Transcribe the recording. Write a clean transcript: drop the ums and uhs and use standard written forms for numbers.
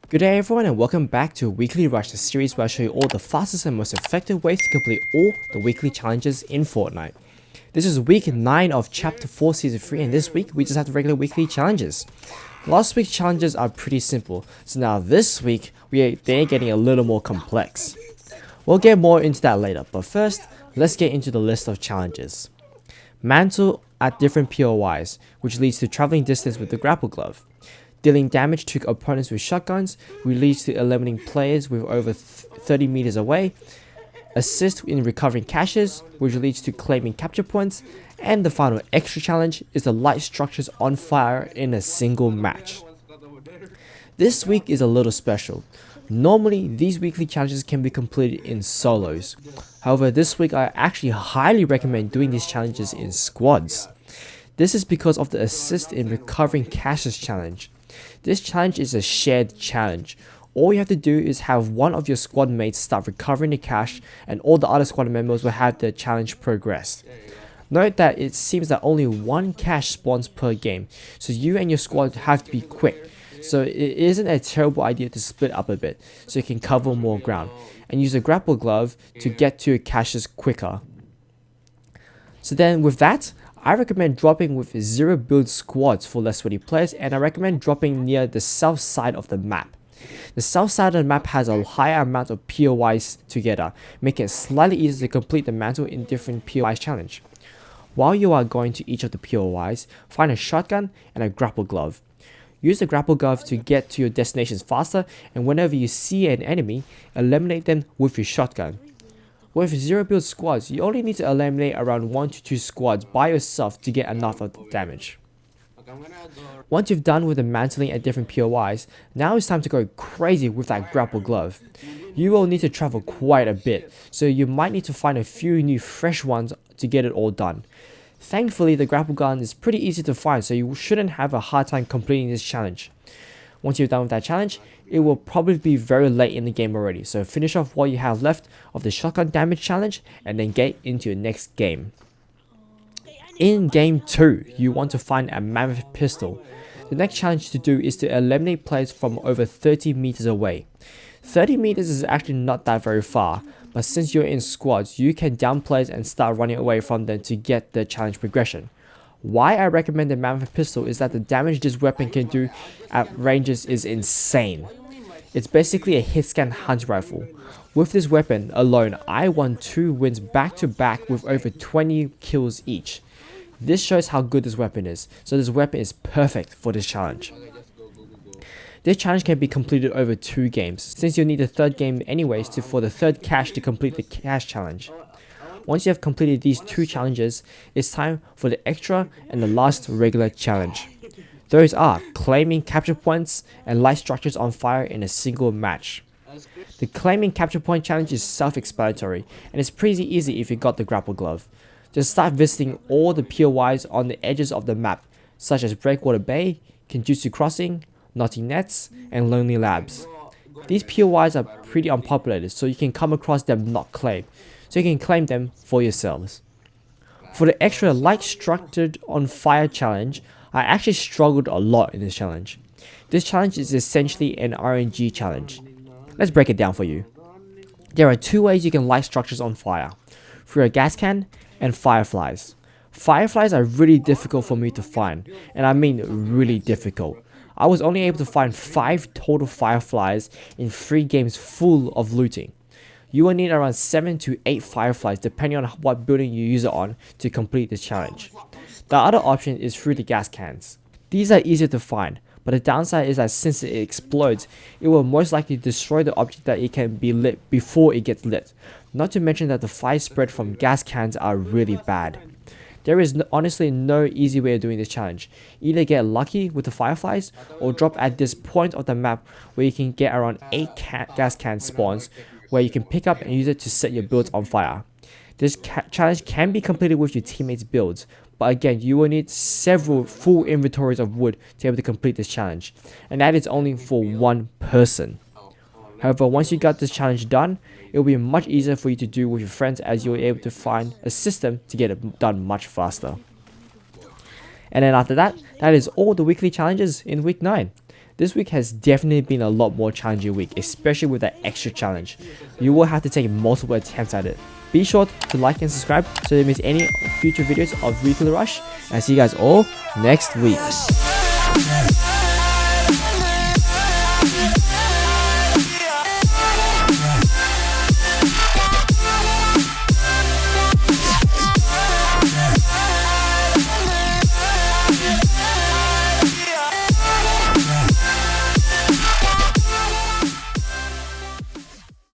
Good day everyone and welcome back to Weekly Rush, the series where I show you all the fastest and most effective ways to complete all the weekly challenges in Fortnite. This is week 9 of Chapter 4 Season 3 and this week we just have the regular weekly challenges. Last week's challenges are pretty simple, so now this week they're getting a little more complex. We'll get more into that later, but first, let's get into the list of challenges. Mantle at different POIs, which leads to traveling distance with the grapple glove. Dealing damage to opponents with shotguns, which leads to eliminating players with over 30 meters away. Assist in recovering caches, which leads to claiming capture points. And the final extra challenge is the light structures on fire in a single match. This week is a little special. Normally, these weekly challenges can be completed in solos. However, this week I actually highly recommend doing these challenges in squads. This is because of the assist in recovering caches challenge. This challenge is a shared challenge. All you have to do is have one of your squad mates start recovering the cache and all the other squad members will have the challenge progressed. Note that it seems that only one cache spawns per game, so you and your squad have to be quick. So it isn't a terrible idea to split up a bit so you can cover more ground and use a grapple glove to get to your caches quicker. So then with that, I recommend dropping with 0 build squads for less sweaty players, and I recommend dropping near the south side of the map. The south side of the map has a higher amount of POIs together, making it slightly easier to complete the mantle in different POIs challenge. While you are going to each of the POIs, find a shotgun and a grapple glove. Use the grapple glove to get to your destinations faster, and whenever you see an enemy, eliminate them with your shotgun. With 0 build squads, you only need to eliminate around 1 to 2 squads by yourself to get enough of the damage. Once you've done with the mantling at different POIs, now it's time to go crazy with that grapple glove. You will need to travel quite a bit, so you might need to find a few new fresh ones to get it all done. Thankfully, the grapple gun is pretty easy to find, so you shouldn't have a hard time completing this challenge. Once you're done with that challenge, it will probably be very late in the game already, so finish off what you have left of the shotgun damage challenge and then get into your next game. In game 2, you want to find a mammoth pistol. The next challenge to do is to eliminate players from over 30 meters away. 30 meters is actually not that very far, but since you're in squads, you can down players and start running away from them to get the challenge progression. Why I recommend the mammoth pistol is that the damage this weapon can do at ranges is insane. It's basically a hit scan hunt rifle. With this weapon alone, I won 2 wins back to back with over 20 kills each. This shows how good this weapon is, so this weapon is perfect for this challenge. This challenge can be completed over 2 games, since you'll need a 3rd game anyways for the 3rd cache to complete the cache challenge. Once you have completed these 2 challenges, it's time for the Xtra and the last regular challenge. Those are claiming capture points and light structures on fire in a single match. The claiming capture point challenge is self-explanatory and it's pretty easy if you got the grapple glove. Just start visiting all the POIs on the edges of the map, such as Breakwater Bay, Kenjutsu Crossing, Naughty Nets, and Lonely Labs. These POIs are pretty unpopulated, so you can come across them not claimed, so you can claim them for yourselves. For the extra light structured on fire challenge, I actually struggled a lot in this challenge. This challenge is essentially an RNG challenge. Let's break it down for you. There are 2 ways you can light structures on fire, through a gas can and fireflies. Fireflies are really difficult for me to find, and I mean really difficult. I was only able to find 5 total fireflies in 3 games full of looting. You will need around 7 to 8 fireflies depending on what building you use it on to complete this challenge. The other option is through the gas cans. These are easier to find, but the downside is that since it explodes, it will most likely destroy the object that it can be lit before it gets lit. Not to mention that the fire spread from gas cans are really bad. There is honestly no easy way of doing this challenge. Either get lucky with the fireflies or drop at this point of the map where you can get around 8 gas can spawns where you can pick up and use it to set your builds on fire. This challenge can be completed with your teammates' builds, but again, you will need several full inventories of wood to be able to complete this challenge, and that is only for 1 person. However, once you got this challenge done, it will be much easier for you to do with your friends as you'll be able to find a system to get it done much faster. And then after that, that is all the weekly challenges in week 9. This week has definitely been a lot more challenging week, especially with that extra challenge. You will have to take multiple attempts at it. Be sure to like and subscribe so you don't miss any future videos of Weekly Rush, and see you guys all next week.